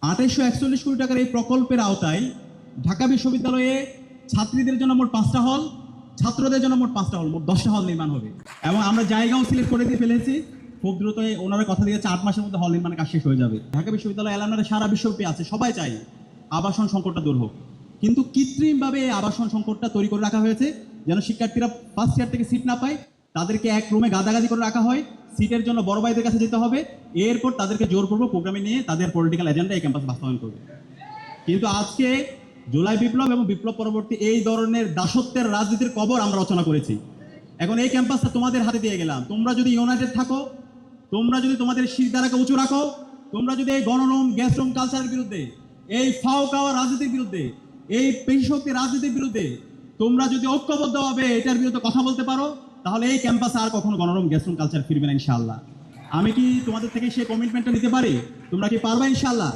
2841 কোটি টাকার এই প্রকল্পের আওতায় ঢাকা বিশ্ববিদ্যালয়ে ছাত্রীদের জন্য মোট 5টা হল, ছাত্রদের জন্য মোট 5টা হল, মোট 10টা হল নির্মাণ হবে। এবং আমরা জায়গাও সিলেক্ট করে দিয়ে ফেলেছি, খুব দ্রুত ওনারা কথা দিয়েছে 8 মাসের মধ্যে হল নির্মাণের কাজ শেষ হয়ে যাবে। ঢাকা বিশ্ববিদ্যালয় এলানারে সারা বিশ্বব্যাপী আছে, সবাই চাই আবাসন সংকটটা দূর হোক, কিন্তু কৃত্রিমভাবে এই আবাসন সংকটটা তৈরি করে রাখা হয়েছে যেন শিক্ষার্থীরা ফার্স্ট ইয়ার থেকে সিট না পায়, তাদেরকে এক রুমে গাদাগাদি করে রাখা হয়, সিটের জন্য বড় ভাইদের কাছে যেতে হবে, এরপর তাদেরকে জোরপূর্বক প্রোগ্রামে নিয়ে তাদের পলিটিক্যাল এজেন্ডা এই ক্যাম্পাসে বাস্তবায়ন করবে। কিন্তু আজকে জুলাই বিপ্লব এবং বিপ্লব পরবর্তী এই ধরনের দাসত্বের রাজনীতির কবর আমরা রচনা করেছি। এখন এই ক্যাম্পাসটা তোমাদের হাতে দিয়ে গেলাম, তোমরা যদি ইউনাইটেড থাকো, তোমরা যদি তোমাদের শিরদাঁড়াকে উঁচু রাখো, তোমরা যদি এই গণরুম গ্যাস রুম কালচারের বিরুদ্ধে, এই ফাও খাওয়া রাজনীতির বিরুদ্ধে, এই পেশি রাজনীতির বিরুদ্ধে তোমরা যদি ঐক্যবদ্ধভাবে এটার বিরুদ্ধে কথা বলতে পারো, তাহলে এই ক্যাম্পাসে আর কখনো গণরুম গ্যাস রুম কালচার ফিরবে না ইনশাআল্লাহ। আমি কি তোমাদের থেকে সেই কমিটমেন্টটা নিতে পারি? তোমরা কি পারবা ইনশাআল্লাহ?